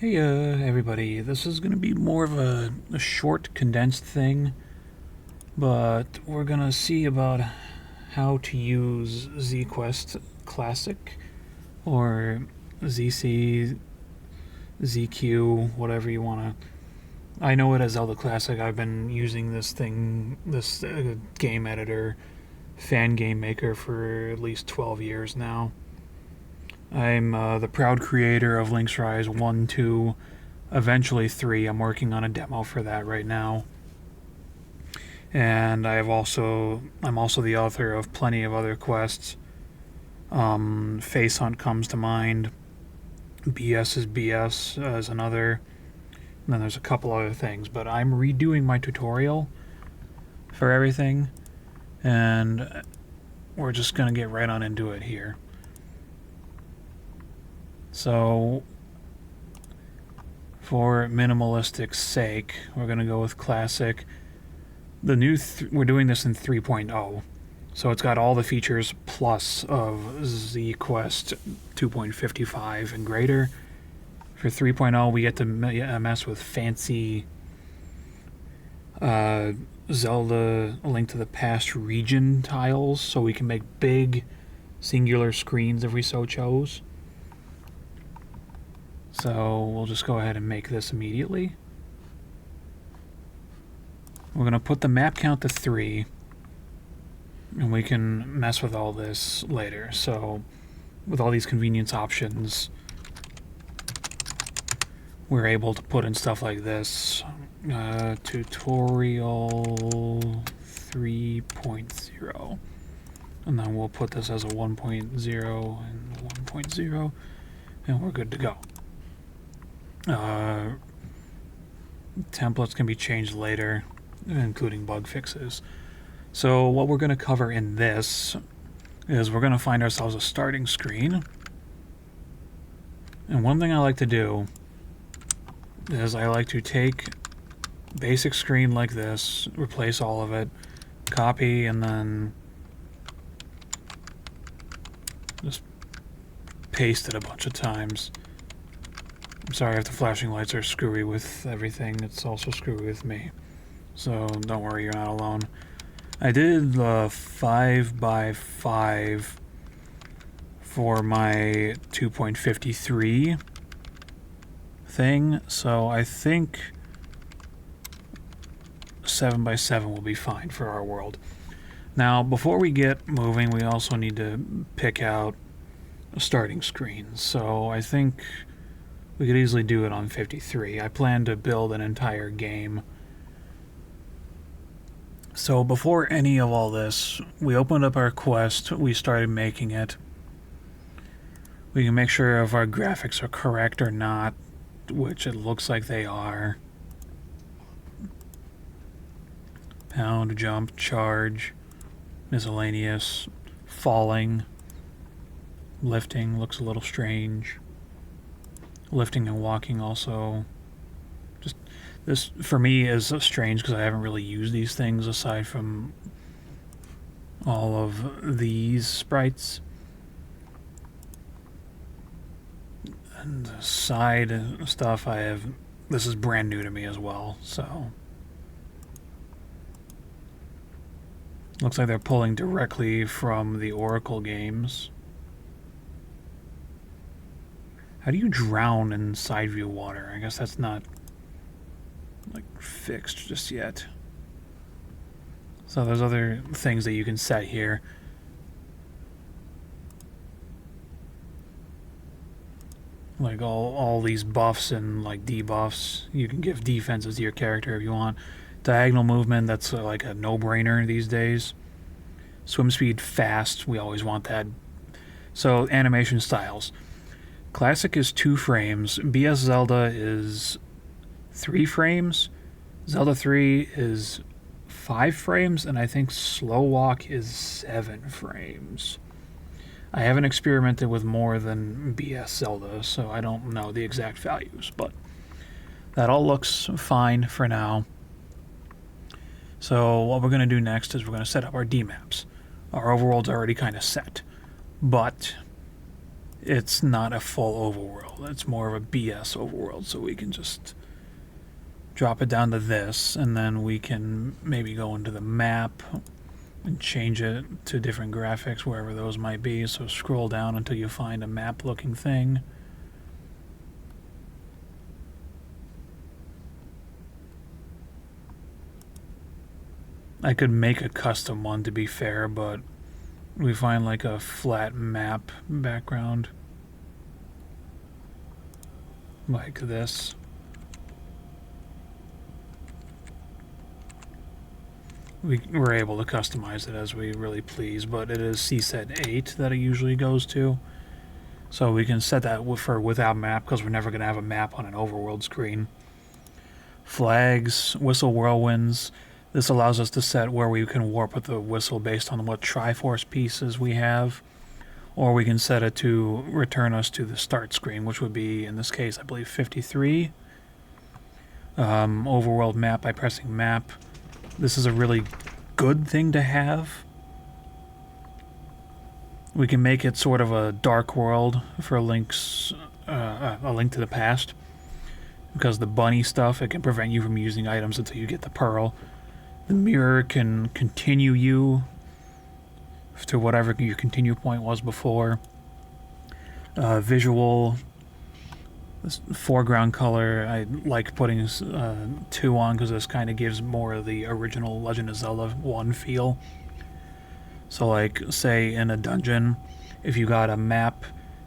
Hey, everybody. This is going to be more of a short, condensed thing, but we're going to see about how to use ZQuest Classic or ZC, ZQ, whatever you want to. I know it as Zelda Classic. I've been using this game editor, fan game maker for at least 12 years now. I'm the proud creator of Link's Rise 1, 2, eventually 3. I'm working on a demo for that right now. And I'm also the author of plenty of other quests. Face Hunt comes to mind. BS is BS as another. And then there's a couple other things. But I'm redoing my tutorial for everything. And we're just going to get right on into it here. So, for minimalistic sake, we're going to go with Classic. The new we're doing this in 3.0, so it's got all the features plus of ZQuest 2.55 and greater. For 3.0, we get to mess with fancy Zelda Link to the Past region tiles, so we can make big singular screens if we so chose. So we'll just go ahead and make this immediately. We're going to put the map count to 3, and we can mess with all this later. So with all these convenience options, we're able to put in stuff like this. Tutorial 3.0. And then we'll put this as a 1.0 and 1.0, and we're good to go. Templates can be changed later, including bug fixes. So what we're going to cover in this is we're going to find ourselves a starting screen. And one thing I like to do is I like to take basic screen like this, replace all of it, copy, and then just paste it a bunch of times. I'm sorry if the flashing lights are screwy with everything. It's also screwy with me. So don't worry, you're not alone. I did 5x5 for my 2.53 thing, so I think 7x7 will be fine for our world. Now, before we get moving, we also need to pick out a starting screen. So I think we could easily do it on 53. I plan to build an entire game. So before any of all this, we opened up our quest, we started making it. We can make sure if our graphics are correct or not, which it looks like they are. Pound, jump, charge, miscellaneous, falling, lifting looks a little strange. Lifting and walking also. Just this for me is strange because I haven't really used these things aside from all of these sprites. And the side stuff this is brand new to me as well, so looks like they're pulling directly from the Oracle games. How do you drown in side view water? I guess that's not fixed just yet. So there's other things that you can set here. Like all these buffs and debuffs. You can give defenses to your character if you want. Diagonal movement, that's like a no-brainer these days. Swim speed, fast, we always want that. So animation styles. Classic is 2 frames. BS Zelda is 3 frames. Zelda 3 is 5 frames. And I think Slow Walk is 7 frames. I haven't experimented with more than BS Zelda, so I don't know the exact values. But that all looks fine for now. So what we're going to do next is we're going to set up our D maps. Our overworld's already kind of set. But it's not a full overworld. It's more of a BS overworld, so we can just drop it down to this, and then we can maybe go into the map and change it to different graphics wherever those might be. So scroll down until you find a map looking thing. I could make a custom one, to be fair, but we find like a flat map background like this. We're able to customize it as we really please, but it is CSET 8 that it usually goes to. So we can set that for without map, because we're never going to have a map on an overworld screen. Flags, whistle whirlwinds. This allows us to set where we can warp with the whistle based on what Triforce pieces we have. Or we can set it to return us to the start screen, which would be, in this case, I believe 53. Overworld map by pressing map. This is a really good thing to have. We can make it sort of a dark world for a Link to the Past. Because the bunny stuff, it can prevent you from using items until you get the pearl. The mirror can continue you to whatever your continue point was before. Visual, this foreground color, I like putting 2 on because this kind of gives more of the original Legend of Zelda 1 feel. So like, say in a dungeon, if you got a map,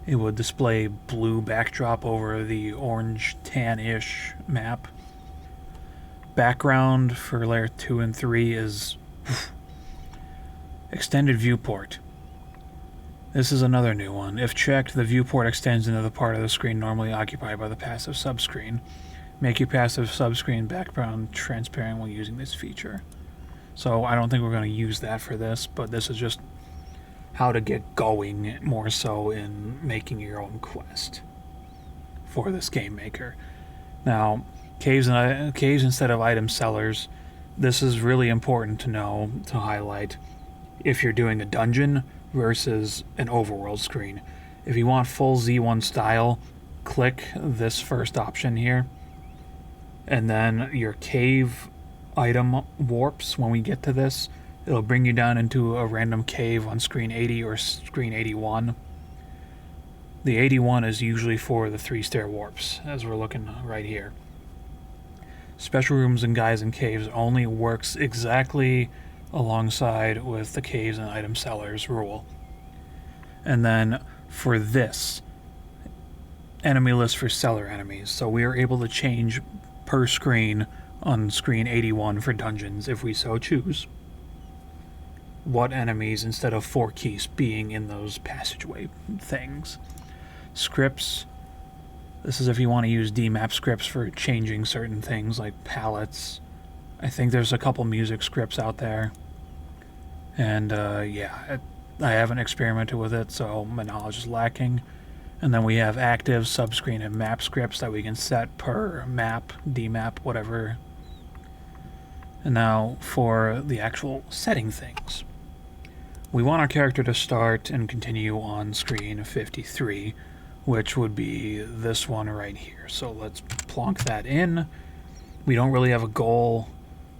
it would display blue backdrop over the orange tan-ish map. Background for layer 2 and 3 is extended viewport. This is another new one. If checked, the viewport extends into the part of the screen normally occupied by the passive subscreen. Make your passive subscreen background transparent when using this feature. So I don't think we're going to use that for this, but this is just how to get going more so in making your own quest for this game maker. Now, caves instead of item sellers, this is really important to know, to highlight, if you're doing a dungeon versus an overworld screen. If you want full Z1 style, click this first option here, and then your cave item warps. When we get to this, it'll bring you down into a random cave on screen 80 or screen 81. The 81 is usually for the 3-stair warps, as we're looking right here. Special rooms and guides and caves only works exactly alongside with the caves and item sellers rule. And then for this, enemy list for seller enemies. So we are able to change per screen on screen 81 for dungeons if we so choose what enemies instead of 4 keys being in those passageway things. Scripts. This is if you want to use DMAP scripts for changing certain things like palettes. I think there's a couple music scripts out there. And yeah, I haven't experimented with it, so my knowledge is lacking. And then we have active, subscreen, and map scripts that we can set per map, DMAP, whatever. And now for the actual setting things. We want our character to start and continue on screen 53, which would be this one right here. So let's plonk that in. We don't really have a goal,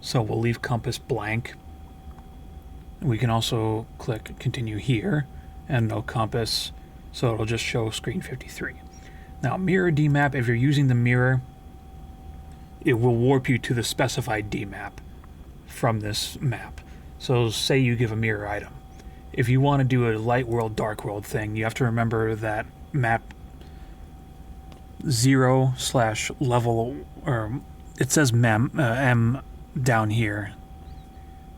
so we'll leave compass blank. We can also click continue here, and no compass, so it'll just show screen 53. Now, mirror DMAP, if you're using the mirror, it will warp you to the specified DMAP from this map. So say you give a mirror item. If you want to do a light world, dark world thing, you have to remember that map 0/level, or it says M down here,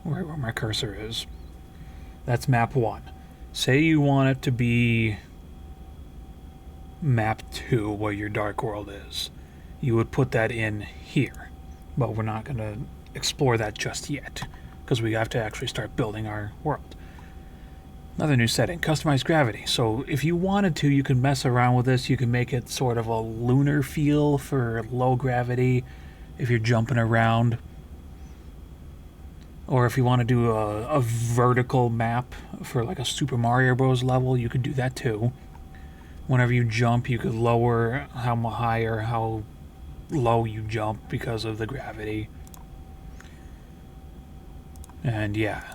where my cursor is. That's map 1. Say you want it to be map 2, where your dark world is. You would put that in here, but we're not going to explore that just yet, because we have to actually start building our world. Another new setting, customize gravity. So if you wanted to, you can mess around with this. You can make it sort of a lunar feel for low gravity if you're jumping around. Or if you want to do a vertical map for like a Super Mario Bros. Level, you could do that too. Whenever you jump, you could lower how high or how low you jump because of the gravity. And yeah.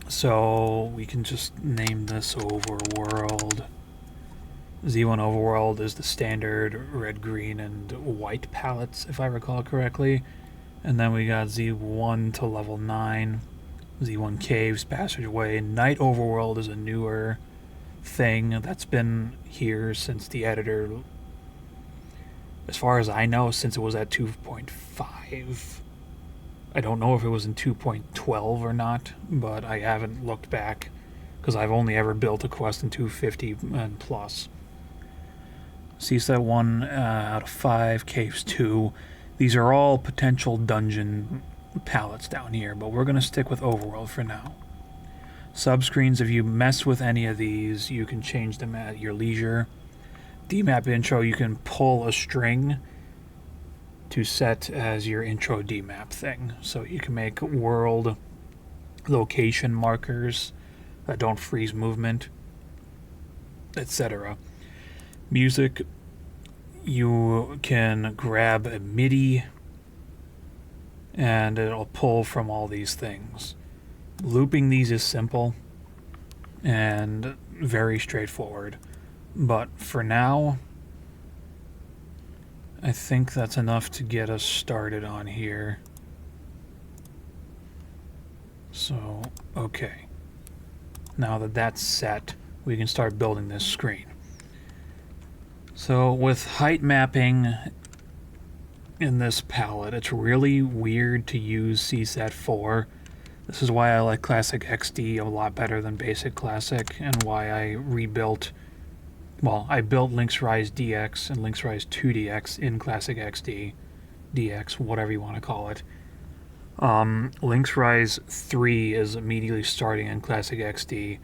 So we can just name this overworld. Z1 overworld is the standard red, green, and white palettes, if I recall correctly. And then we got Z1 to level 9. Z1 caves, passageway. Night overworld is a newer thing that's been here since the editor, as far as I know, since it was at 2.5. I don't know if it was in 2.12 or not, but I haven't looked back because I've only ever built a quest in 250 and plus. CSAT 1 out of 5, Caves 2. These are all potential dungeon palettes down here, but we're going to stick with Overworld for now. Subscreens, if you mess with any of these, you can change them at your leisure. DMAP intro, you can pull a string to set as your intro DMAP thing. So you can make world location markers that don't freeze movement, etc. Music, you can grab a MIDI and it'll pull from all these things. Looping these is simple and very straightforward, but for now I think that's enough to get us started on here. So, okay. Now that that's set, we can start building this screen. So with height mapping in this palette, it's really weird to use CSAT 4. This is why I like Classic XD a lot better than Basic Classic, and why I rebuilt, well, I built Link's Rise DX and Link's Rise 2DX in Classic XD, DX, whatever you want to call it. Link's Rise 3 is immediately starting in Classic XD,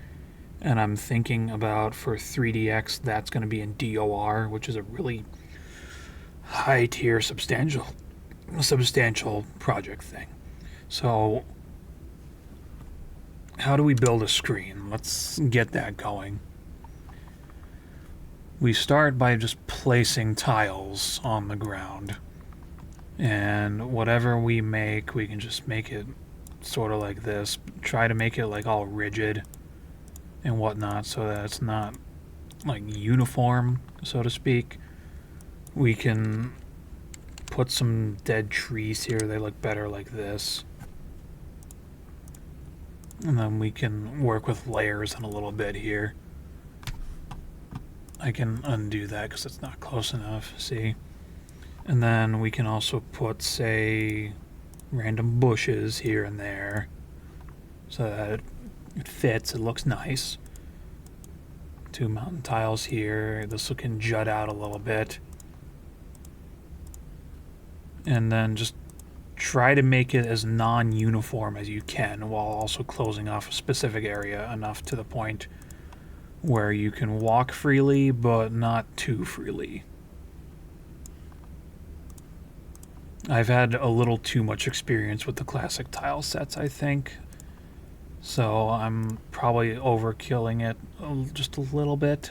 and I'm thinking about for 3DX that's going to be in DOR, which is a really high tier substantial project thing. So how do we build a screen? Let's get that going. We start by just placing tiles on the ground, and whatever we make, we can just make it sort of like this. Try to make it like all rigid and whatnot so that it's not like uniform, so to speak. We can put some dead trees here, they look better like this. And then we can work with layers in a little bit here. I can undo that because it's not close enough, see? And then we can also put, say, random bushes here and there so that it fits, it looks nice. 2 mountain tiles here, this can jut out a little bit. And then just try to make it as non-uniform as you can while also closing off a specific area enough to the point where you can walk freely but not too freely. I've had a little too much experience with the classic tile sets, I think, so I'm probably overkilling it just a little bit.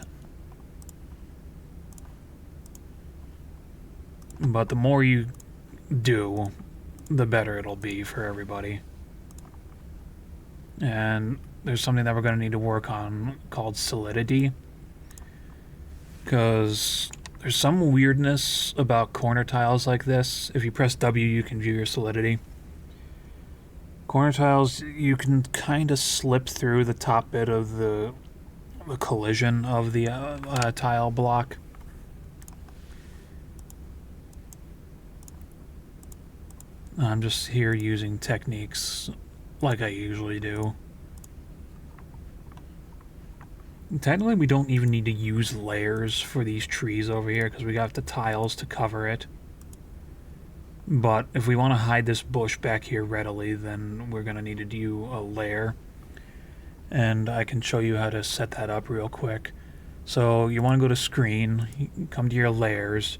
But the more you do, the better it'll be for everybody. And there's something that we're going to need to work on called solidity, because there's some weirdness about corner tiles like this. If you press W, you can view your solidity. Corner tiles, you can kind of slip through the top bit of the collision of the tile block. I'm just here using techniques like I usually do. Technically, we don't even need to use layers for these trees over here because we got the tiles to cover it. But if we want to hide this bush back here readily, then we're going to need to do a layer. And I can show you how to set that up real quick. So you want to go to screen, you come to your layers,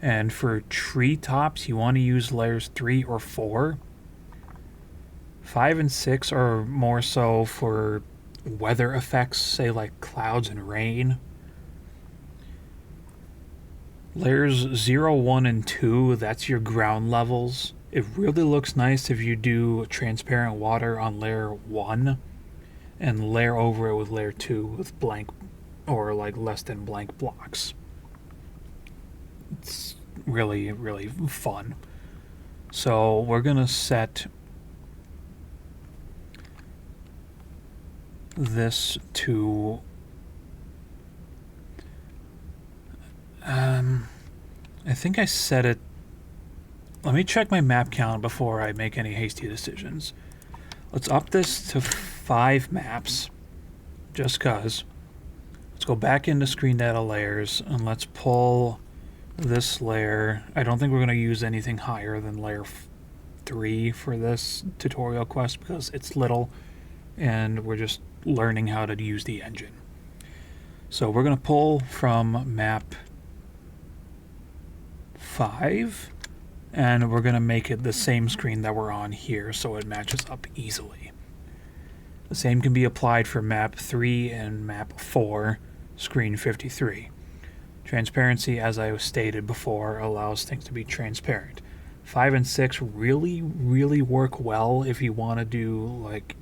and for tree tops you want to use layers 3 or 4. 5 and 6 are more so for weather effects, say like clouds and rain. Layers 0, 1, and 2, that's your ground levels. It really looks nice if you do transparent water on layer 1 and layer over it with layer 2 with blank or like less than blank blocks. It's really, really fun. So we're going to set this to I think I set it. Let me check my map count before I make any hasty decisions. Let's up this to 5 maps, just cause. Let's go back into screen data layers and let's pull this layer. I don't think we're going to use anything higher than layer 3 for this tutorial quest because it's little and we're just learning how to use the engine. So we're going to pull from map 5 and we're going to make it the same screen that we're on here so it matches up easily. The same can be applied for map 3 and map 4, screen 53. Transparency, as I stated before, allows things to be transparent. 5 and 6 really, really work well if you want to do like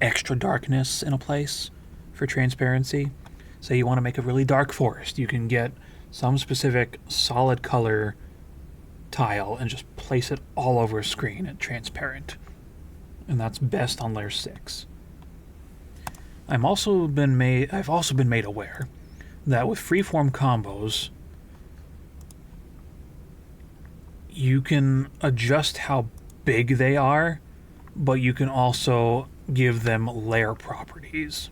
extra darkness in a place for transparency. Say you want to make a really dark forest, you can get some specific solid color tile and just place it all over a screen and transparent. And that's best on layer 6. I've also been made aware that with freeform combos, you can adjust how big they are, but you can also give them layer properties.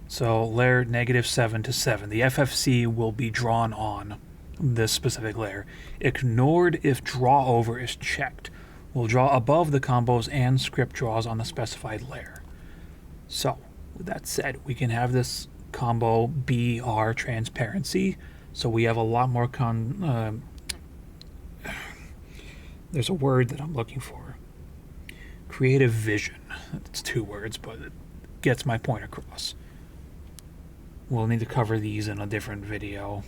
So layer -7 to 7, the FFC will be drawn on this specific layer. Ignored if draw over is checked. We'll draw above the combos and script draws on the specified layer. So, with that said, we can have this combo BR transparency, so we have a lot more there's a word that I'm looking for. Creative vision. It's 2 words, but it gets my point across. We'll need to cover these in a different video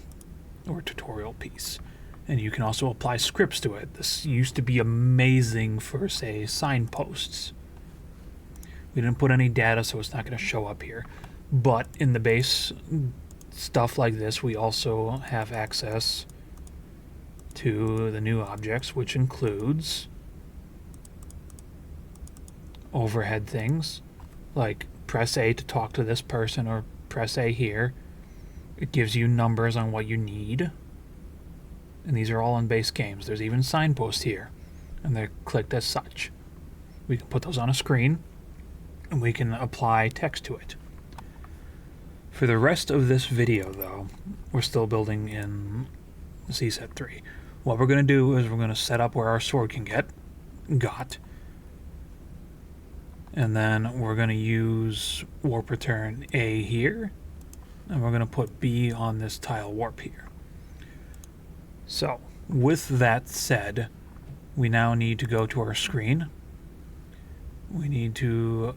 or tutorial piece. And you can also apply scripts to it. This used to be amazing for, say, signposts. We didn't put any data, so it's not going to show up here. But in the base stuff like this, we also have access to the new objects, which includes overhead things, like press A to talk to this person or press A here. It gives you numbers on what you need. And these are all in base games. There's even signposts here, and they're clicked as such. We can put those on a screen, and we can apply text to it. For the rest of this video, though, we're still building in CSET 3. What we're going to do is we're going to set up where our sword can got, and then we're going to use warp return A here, and we're going to put B on this tile warp here. So, with that said, we now need to go to our screen. We need to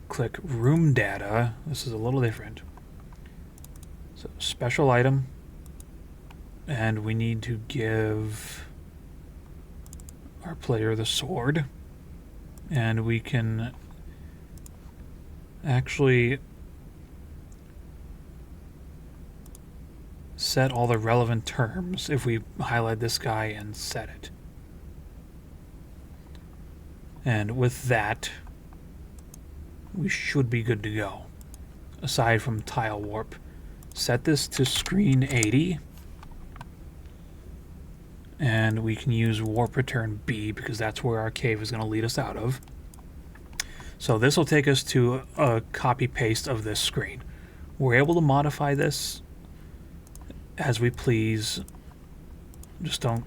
click room data. This is a little different. So, special item, and we need to give our player the sword, and we can actually set all the relevant terms if we highlight this guy and set it. And with that, we should be good to go. Aside from tile warp, set this to screen 80, and we can use warp return B because that's where our cave is going to lead us out of. So this will take us to a copy paste of this screen. We're able to modify this as we please. Just don't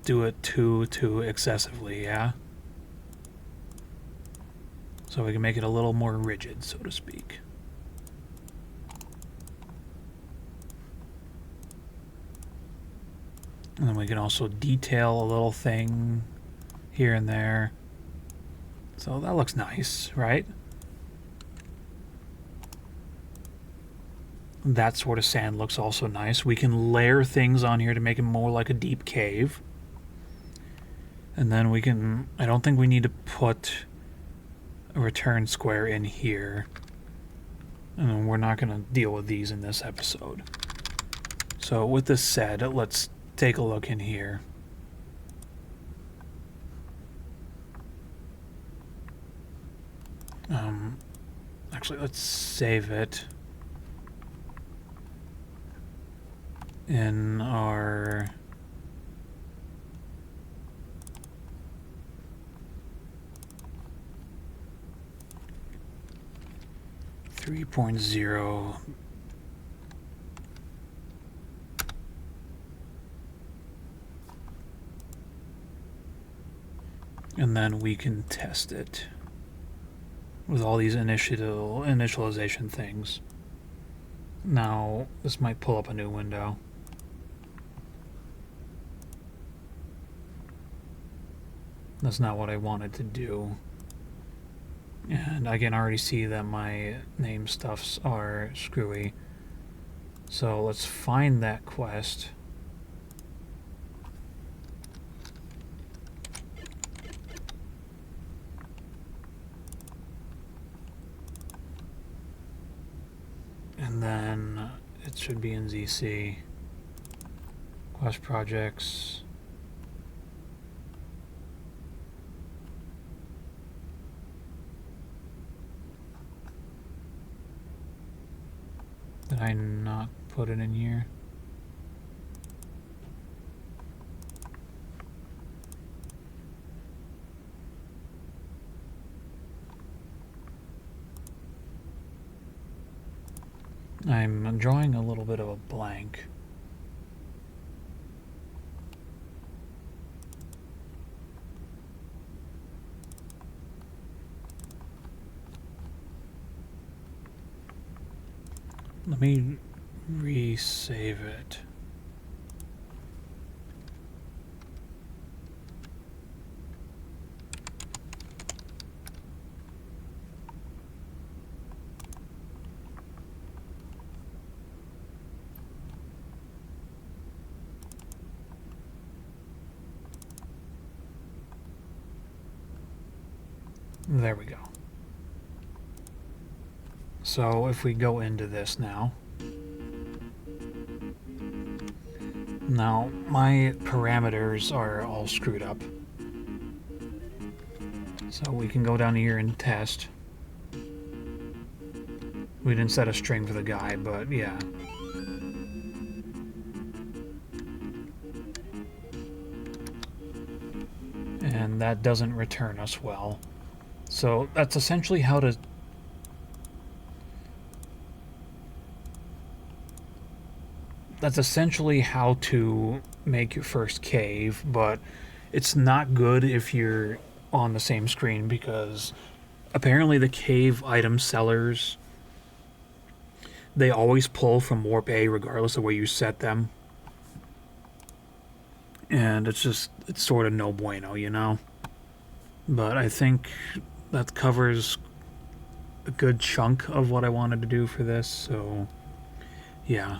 do it too excessively, yeah? So we can make it a little more rigid, so to speak. And then we can also detail a little thing here and there. So that looks nice, right? that sort of sand looks also nice. We can layer things on here to make it more like a deep cave. And then we can... I don't think we need to put a return square in here. And we're not going to deal with these in this episode. So with this said, let's take a look in here. Actually, let's save it in our... .0. And then we can test it with all these initialization things. Now, this might pull up a new window. That's not what I wanted to do. And I can already see that my name stuffs are screwy. So let's find that quest. And then it should be in ZC. Quest projects. Did I not put it in here? I'm drawing a little bit of a blank. Let me resave it. There we go. So if we go into this now, my parameters are all screwed up. So we can go down here and test. We didn't set a string for the guy, but yeah. And that doesn't return us well. So that's essentially how to... That's essentially how to make your first cave, but it's not good if you're on the same screen because apparently the cave item sellers, they always pull from warp A regardless of where you set them. And it's sort of no bueno, you know? But I think that covers a good chunk of what I wanted to do for this, so yeah.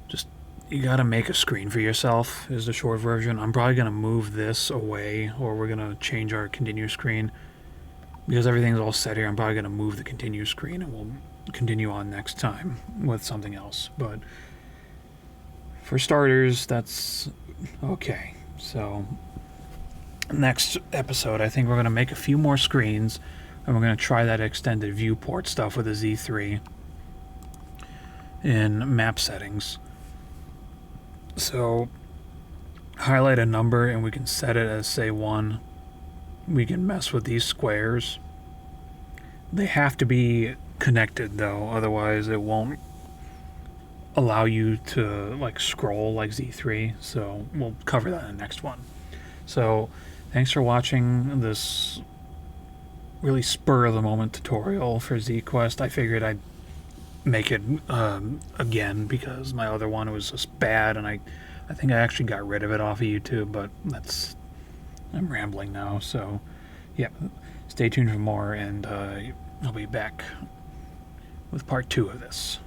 Just, you gotta make a screen for yourself, is the short version. I'm probably gonna move this away, or we're gonna change our continue screen. Because everything's all set here, I'm probably gonna move the continue screen, and we'll continue on next time with something else. But for starters, that's okay. So next episode, I think we're going to make a few more screens, and we're going to try that extended viewport stuff with the Z3 in map settings. So highlight a number, and we can set it as, say, 1. We can mess with these squares. They have to be connected, though, otherwise it won't allow you to like scroll like Z3, so we'll cover that in the next one. So thanks for watching this really spur of the moment tutorial for ZQuest. I figured I'd make it again because my other one was just bad, and I think I actually got rid of it off of YouTube, but I'm rambling now. So yeah, stay tuned for more, and I'll be back with part 2 of this.